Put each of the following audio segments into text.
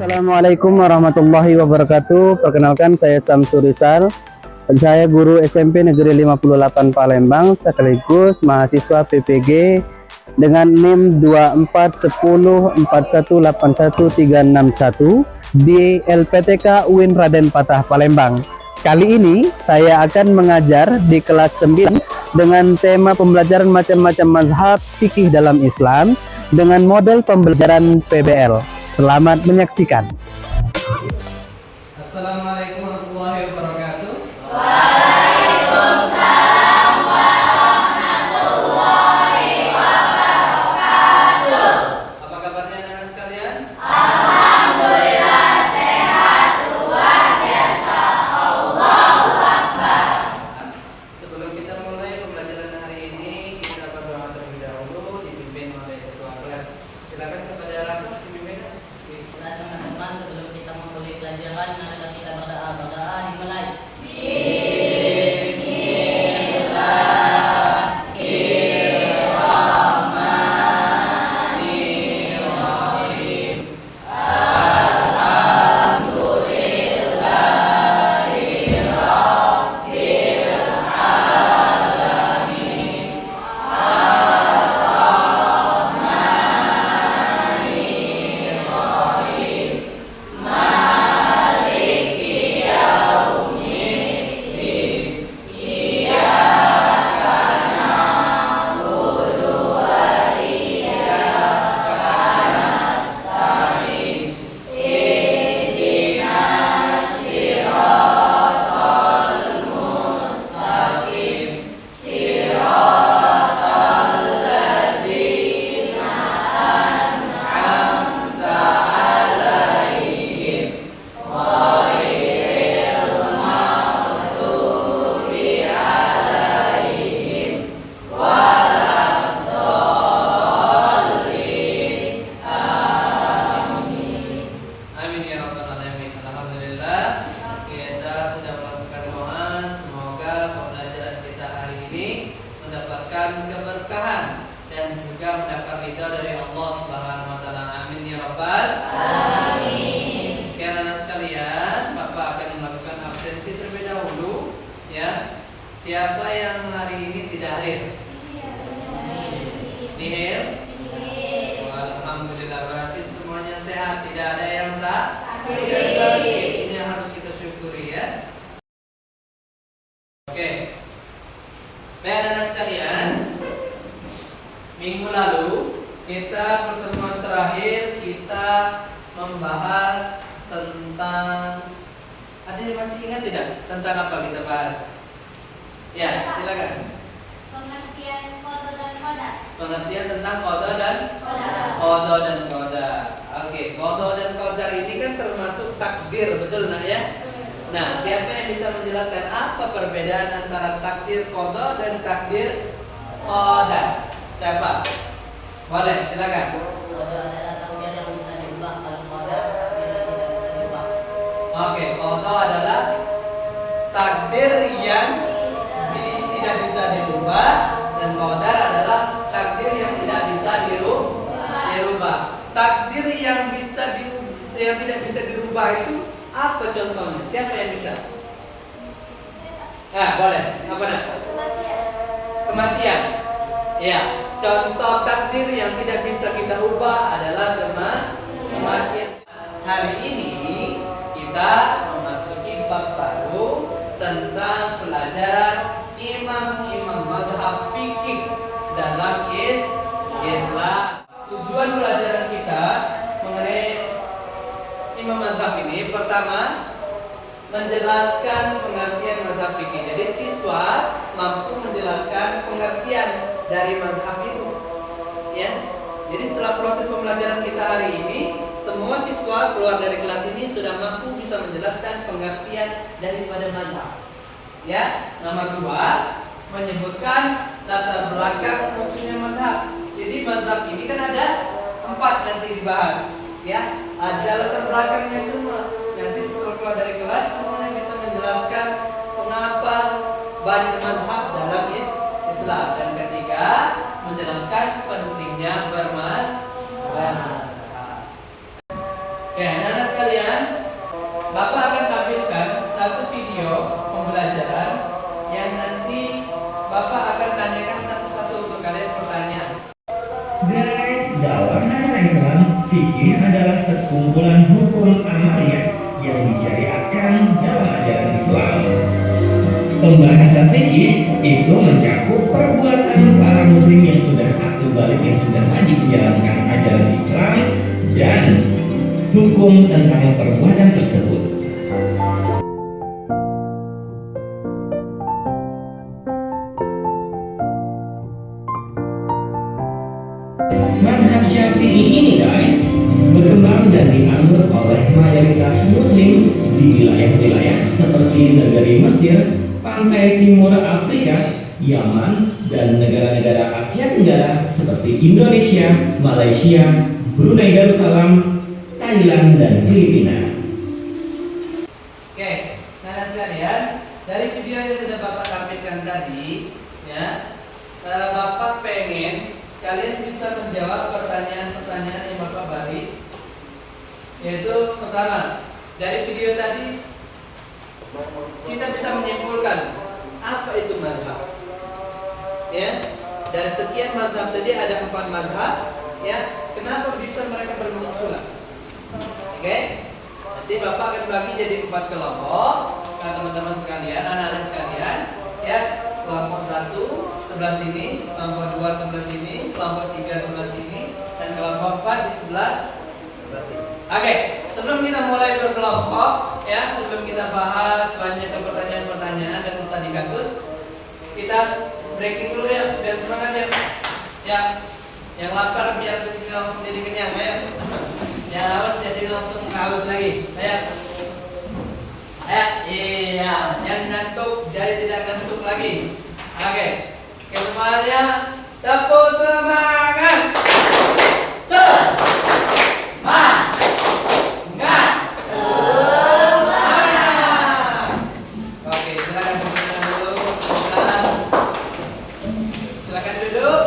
Assalamualaikum warahmatullahi wabarakatuh. Perkenalkan saya Samsur Rizal. Saya guru SMP Negeri 58 Palembang sekaligus mahasiswa PPG dengan NIM 2410418131 di LPTK UIN Raden Patah Palembang. Kali ini saya akan mengajar di kelas 9 dengan tema pembelajaran macam-macam mazhab fikih dalam Islam dengan model pembelajaran PBL. Selamat menyaksikan. Assalamualaikum warahmatullahi wabarakatuh. Waalaikumsalam warahmatullahi wabarakatuh. Apa kabarnya anak-anak sekalian? Alhamdulillah sehat, luar biasa. Allahu Akbar. Sebelum kita mulai pembelajaran hari ini, kita berdoa terlebih dahulu dipimpin oleh ketua kelas. Silakan kepada Rafa dipimpin. Nah, teman-teman, sebelum kita memulai pelajaran, marilah kita berdoa. Berdoa dimulai. Amin ya rabbal alamin. Alhamdulillah kita sudah melakukan doa. Semoga pembelajaran kita hari ini mendapatkan keberkahan dan juga mendapat ridha dari Allah Subhanahu wa taala. Amin ya rabbal alamin. Oke anak-anak sekalian, Bapak akan melakukan absensi terlebih dahulu ya. Siapa yang hari ini tidak hadir? Nihil? Alhamdulillah, berarti semuanya sehat, tidak ada yang tidak sakit. Ini yang harus kita syukuri ya. Oke. Baik anak-anak sekalian, minggu lalu kita pertemuan terakhir kita membahas tentang, ada yang masih ingat tidak tentang apa kita bahas? Ya, silakan. Pengertian qada dan qadar. Pengertian tentang qada dan Qadar. qada dan qadar. Oke, qada dan qadar ini kan termasuk takdir, betul nak ya? Nah, siapa yang bisa menjelaskan apa perbedaan antara takdir qada dan takdir qadar? Siapa? Boleh, silakan. Qada adalah takdir yang bisa diubah. Kalau qadar, takdir yang tidak bisa diubah. Oke, qada adalah takdir yang tidak bisa dirubah dan qadar adalah takdir yang tidak bisa dirubah. Takdir yang tidak bisa dirubah itu apa contohnya? Siapa yang bisa? Nah, boleh. Apa nak? Kematian. Ya, contoh takdir yang tidak bisa kita ubah adalah kematian. Hari ini kita memasuki bab baru tentang pelajaran imam-imam mazhab fikih dalam Islam. Tujuan pelajaran kita mengenai imam mazhab ini pertama menjelaskan pengertian mazhab fikih. Jadi siswa mampu menjelaskan pengertian dari mazhab itu. Ya. Jadi setelah proses pembelajaran kita hari ini, semua siswa keluar dari kelas ini sudah mampu bisa menjelaskan pengertian daripada mazhab. Ya, nomor 2 menyebutkan latar belakang munculnya mazhab. Jadi mazhab ini kan ada 4 nanti dibahas, ya. Ada latar belakangnya semua. Nanti setelah keluar dari kelas semuanya bisa menjelaskan mengapa banyak mazhab dalam Islam. Dan ketiga, menjelaskan pentingnya bermazhab. Oke, anak-anak kumpulan hukum amaliyah yang disyariatkan dalam ajaran Islam. Pembahasan fikih itu mencakup perbuatan para muslim yang sudah akil balik, yang sudah wajib menjalankan ajaran Islam, dan hukum tentang perbuatan tersebut. Madhab Syafi'i ini guys berkembang dan dianut oleh mayoritas muslim di wilayah-wilayah seperti negeri Mesir, pantai timur Afrika, Yaman, dan negara-negara Asia Tenggara seperti Indonesia, Malaysia, Brunei Darussalam, Thailand, dan Filipina. Oke, nah sekalian, dari video yang sudah Bapak tampilkan tadi, ya, Bapak pengen kalian bisa menjawab pertanyaan-pertanyaan yang Bapak beri. Yaitu pertama, dari video tadi kita bisa menyimpulkan apa itu mazhab. Ya, dari sekian mazhab tadi ada 4 mazhab. Ya, kenapa bisa mereka bermunculan? Oke, nanti Bapak akan bagi jadi 4 kelompok. Nah, teman-teman sekalian, anak-anak sekalian, ya, kelompok 1 sebelah sini, kelompok 2 sebelah sini, kelompok 3 sebelah sini, dan kelompok 4 di sebelah sini. Oke, sebelum kita mulai berkelompok, ya, sebelum kita bahas banyak pertanyaan-pertanyaan dan studi kasus, kita breaking dulu ya, biar semangat ya. Ya, yang lapar biar langsung jadi kenyang, ya. Yang haus jadi langsung haus lagi, ya. Iya, yang ngantuk jadi tidak ngantuk lagi. Oke, semuanya tepuk semangat. Semangat. Oke, silakan duduk. Silakan duduk.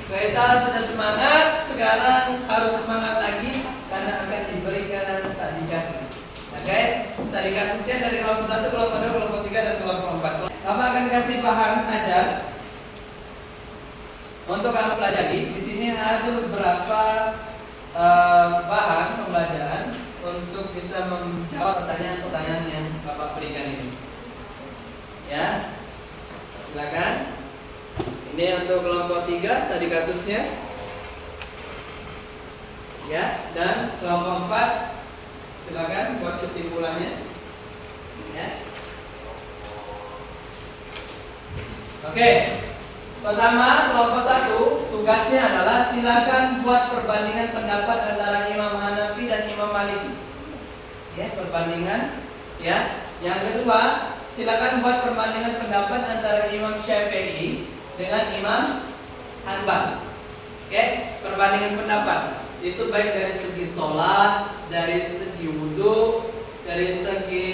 Kita sudah semangat, sekarang harus semangat lagi karena akan diberikan studi kasus. Oke, studi kasusnya dari kelompok 1, kelompok 2, kelompok 3, dan kelompok 4. Kamu akan kasih paham aja. Untuk kamu pelajari, di sini ada beberapa bahan pembelajaran untuk bisa menjawab pertanyaan-pertanyaan yang Bapak berikan ini. Ya, silakan. Ini untuk kelompok 3 studi kasusnya. Ya, dan kelompok 4 silakan buat kesimpulannya. Ya. Oke. Pertama, kelompok 1 tugasnya adalah silakan buat perbandingan pendapat antara Imam Hanafi dan Imam Maliki. Ya, perbandingan. Ya. Yang kedua, silakan buat perbandingan pendapat antara Imam Syafi'i dengan Imam Hanbal. Oke, perbandingan pendapat itu baik dari segi sholat, dari segi wudhu, dari segi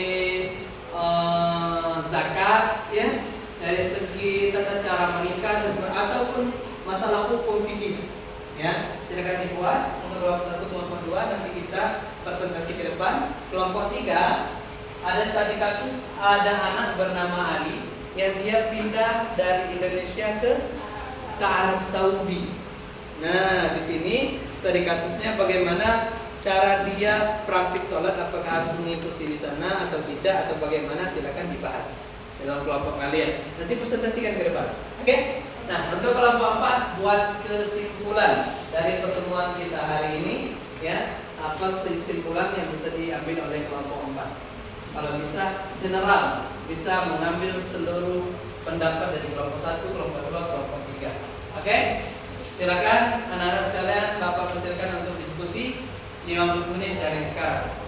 zakat, ya, dari segi tata cara menikah ataupun masalah hukum fikih. Ya, silakan dibuat untuk kelompok 1, kelompok 2, nanti kita presentasi ke depan. Kelompok 3 ada studi kasus, ada anak bernama Ali yang dia pindah dari Indonesia ke Arab Saudi. Nah, di sini studi kasusnya bagaimana cara dia praktik sholat, apakah harus mengikuti di sana atau tidak, atau bagaimana, silakan dibahas dalam kelompok kalian. Nanti presentasikan ke depan. Oke? Nah, untuk kelompok 4 buat kesimpulan dari pertemuan kita hari ini, ya, apa kesimpulan yang bisa diambil oleh kelompok 4? Kalau bisa general, bisa mengambil seluruh pendapat dari kelompok 1, kelompok 2, kelompok 3. Oke? Silakan anak-anak sekalian, Bapak persilakan untuk diskusi 15 menit dari sekarang.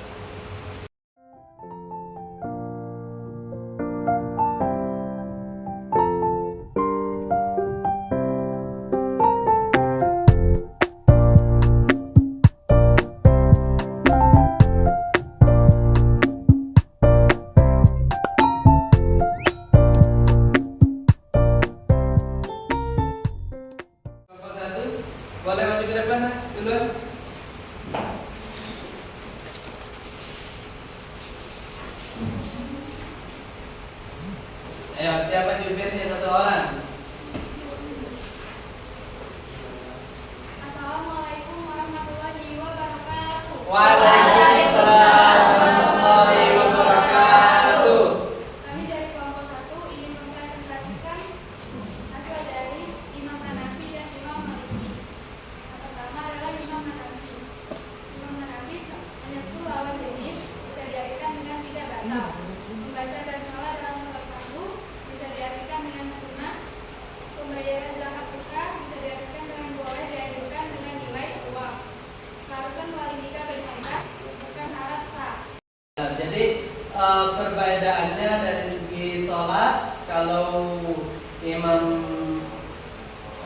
Boleh maju ke depan dulu. Imam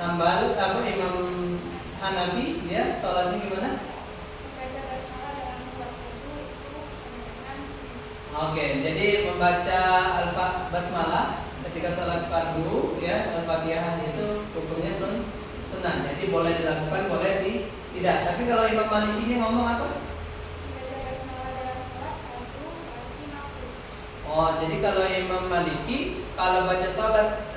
Hambal Imam Hanafi ya sholatnya gimana? Oke, jadi membaca basmalah ketika sholat fardu ya Al-Fatihah itu hukumnya sunnah. Jadi boleh dilakukan, boleh tidak. Tapi kalau Imam Maliki ini ngomong apa? Oh, jadi kalau Imam Maliki kalau baca sholat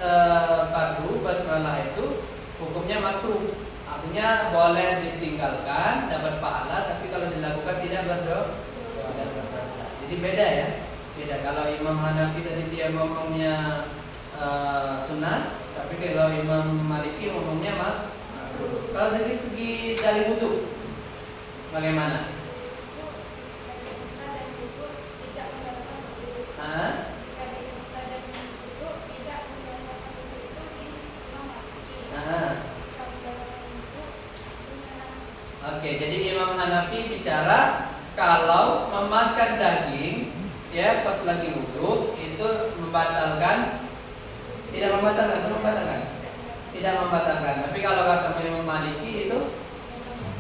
fardu basmalah itu hukumnya makruh. Artinya boleh ditinggalkan, dapat pahala, tapi kalau dilakukan tidak berdosa. Jadi beda ya. Beda kalau Imam Hanafi tadi dia ngomongnya sunnah, tapi kalau Imam Maliki ngomongnya makruh. Kalau dari segi dari wudu bagaimana? Oke, jadi Imam Hanafi bicara kalau memakan daging ya pas lagi wudhu itu membatalkan, tidak membatalkan. Tapi kalau kata Imam Maliki itu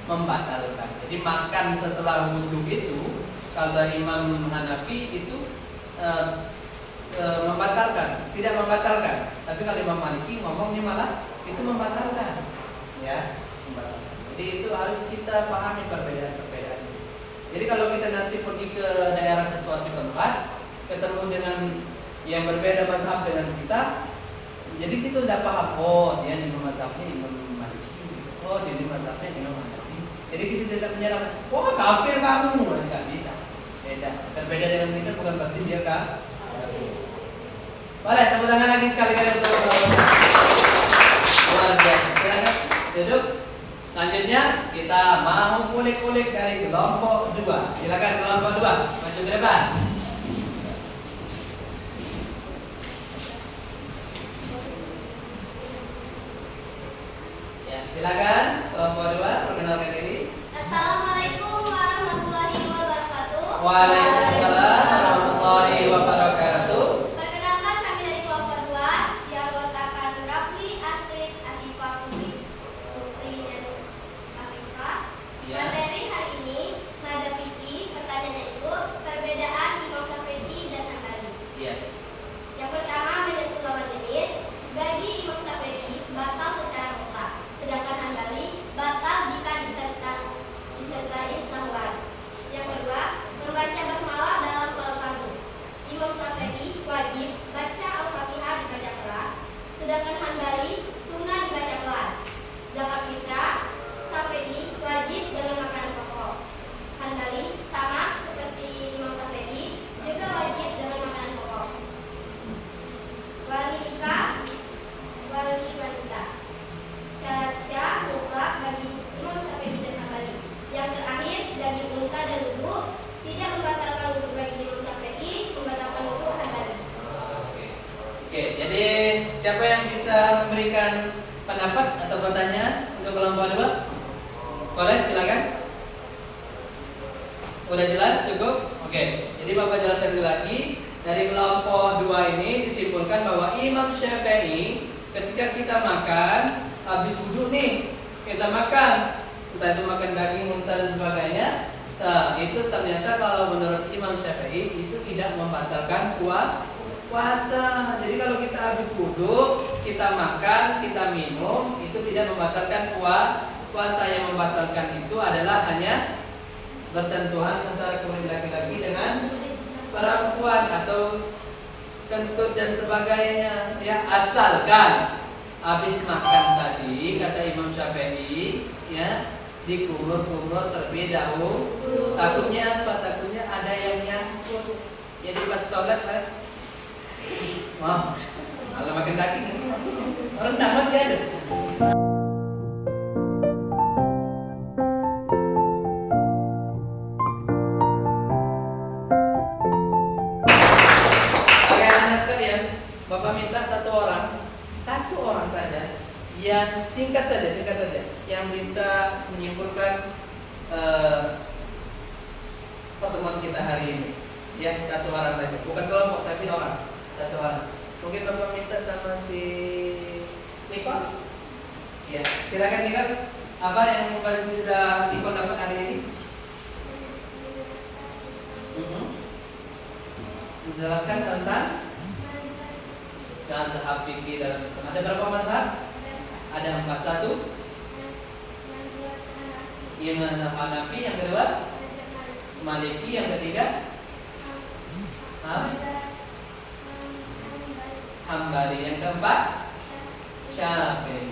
membatalkan. Jadi makan setelah wudhu itu kata Imam Hanafi itu membatalkan, tidak membatalkan. Tapi kalau Imam Maliki ngomongnya malah itu membatalkan, ya, membatalkan. Jadi itu harus kita pahami perbedaan-perbedaan. Jadi kalau kita nanti pergi ke daerah sesuatu tempat, ketemu dengan yang berbeda mazhab dengan kita, jadi kita udah paham, oh dia Imam mazhabnya Imam Maliki, oh dia mazhabnya Imam Hanafi. Jadi kita tidak menyerang, oh kafir kamu, nggak bisa. Beda. Berbeda dengan kita bukan pasti dia kafir. Boleh tepuk tangan lagi sekali-kali untuk luar biasa. Silakan duduk. Selanjutnya kita mau kulik-kulik dari kelompok 2. Silakan kelompok 2 maju ke depan. Ya, silakan kelompok 2 perkenalkan diri. Assalamualaikum warahmatullahi wabarakatuh. Waalaikumsalam warahmatullahi wabarakatuh. Perkenalkan kami dari kelompok 2 yang beranggotakan Rafli, Astrid, Asifah, Putri dan Afifah. Ya. Materi hari ini mada fikih, pertanyaannya itu perbedaan Imam Syafi'i dan Hambali. Iya. Yang pertama menyentuh lawan jenis. Bagi Imam Syafi'i batal secara mutlak, sedangkan Hambali batal jika disertai sahwan. Yang kedua, membaca basmalah dalam sholat fardu. Imam Syafi'i wajib baca Al-Fatihah dibaca keras, sedangkan Hambali sunnah dibaca pelan. Zakat fitrah, Syafi'i wajib dengan makanan pokok. Hambali sama seperti Imam Syafi'i juga wajib dengan makanan pokok. Wali nikah, wali wanita. Syarat syah mutlak bagi Imam Syafi'i dan Hambali. Yang terakhir, daging unta dan wudu tidak membatalkan wudu bagi Imam Syafi'i, membatalkan wudu Hambali. Oke, jadi siapa yang bisa memberikan pendapat atau pertanyaan untuk kelompok 2? Boleh, silakan. Udah jelas, cukup? Oke, jadi Bapak jelaskan lagi. Dari kelompok 2 ini disimpulkan bahwa Imam Syafi'i ketika kita makan, habis wudhu nih, kita makan, entah itu makan daging, unta dan sebagainya. Nah, itu ternyata kalau menurut Imam Syafi'i itu tidak membatalkan puasa. Jadi kalau kita habis wudhu, kita makan, kita minum, itu tidak membatalkan puasa. Yang membatalkan itu adalah hanya bersentuhan antara kulit laki-laki dengan perempuan atau kentut dan sebagainya, ya, asalkan habis makan tadi kata Imam Syafi'i ya dikumur-kumur terlebih dahulu. Takutnya apa? Takutnya ada yang nyangkut. Jadi pas sholat wah, kalau makan daging rendang masih ada. Oke, anak sekalian, Bapak minta satu orang saja yang singkat saja yang bisa menyimpulkan pertemuan kita hari ini. Ya, satu orang saja, bukan kelompok tapi orang, satu orang. Mungkin Bapak minta sama si Niko. Ya, silakan Niko. Apa yang sudah Niko dapat hari ini? Menjelaskan tentang mazhab fikih dalam Islam. Ada berapa mazhab? Ada 4. 1 Imam Hanafi, yang kedua Maliki, yang ketiga Hambali, yang keempat Syafi'i.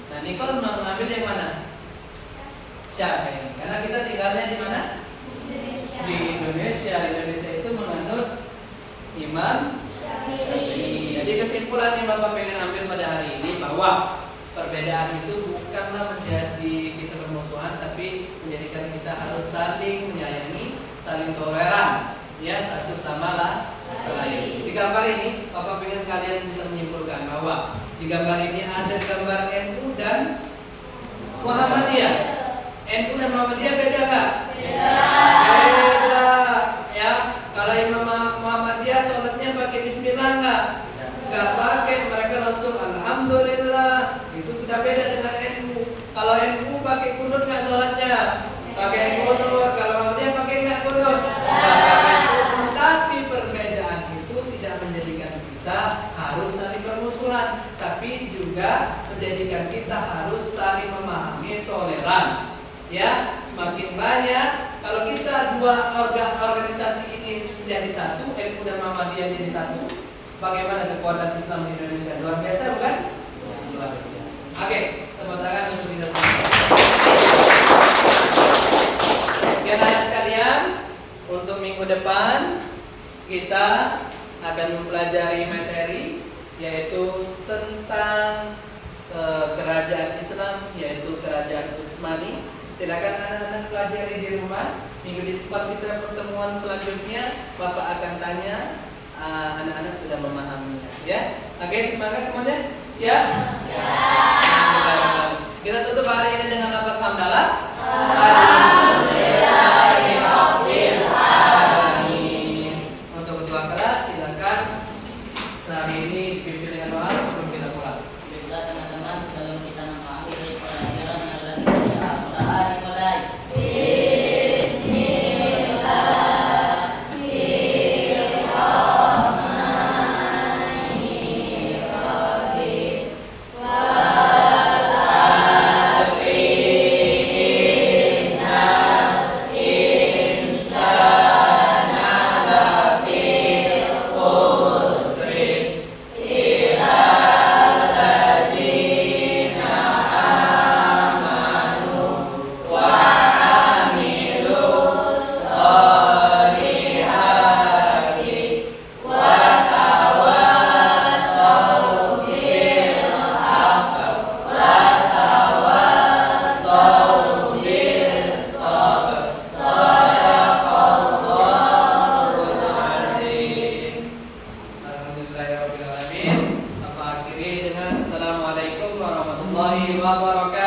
Nah, Nicole mengambil yang mana? Syafi'i. Karena kita tinggalnya di mana? Di Indonesia. Indonesia itu menganut Imam Syafi'i. Jadi kesimpulan yang Bapak pengen ambil pada hari ini bahwa perbedaan itu bukanlah menjadi kita bermusuhan, tapi menjadikan kita harus saling menyayangi, saling toleran, ya, satu sama lain. Di gambar ini, Bapak ingin kalian bisa menyimpulkan bahwa di gambar ini ada gambar NU dan Muhammadiyah. NU dan Muhammadiyah beda nggak? Beda. Ya, kalau Imam Muhammadiyah sholatnya pakai Bismillah nggak? Nggak pakai, mereka langsung Alhamdulillah. Itu sudah beda dengan NU. Kalau NU pakai kunut nggak sholatnya? Pakai kunut. Kalau Muhammadiyah pakai nggak kunut? Tapi perbedaan itu tidak menjadikan kita harus saling bermusuhan, tapi juga menjadikan kita harus saling memahami, toleran. Ya, semakin banyak kalau kita dua organisasi ini menjadi satu, NU dan Muhammadiyah jadi satu, bagaimana kekuatan Islam di Indonesia? Luar biasa, bukan? Luar biasa. Oke, tepuk tangan untuk kita semua. Sekian anak sekalian, untuk minggu depan kita akan mempelajari materi yaitu tentang kerajaan Islam, yaitu kerajaan Utsmani. Silakan anak-anak pelajari di rumah. Minggu depan kita pertemuan selanjutnya, Bapak akan tanya, anak-anak sudah memahaminya, ya. Oke, semangat semuanya. Siap? Siap. Kita tutup hari ini dengan lafaz hamdalah. Alhamdulillahirabbil alamin. Untuk ketua kelas silakan sehari ini dipimpin dengan doa sebelum kita pulang. Baiklah teman-teman, sebelum kita mengakhiri pelajaran adalah doa dimulai. Assalamualaikum warahmatullahi wabarakatuh.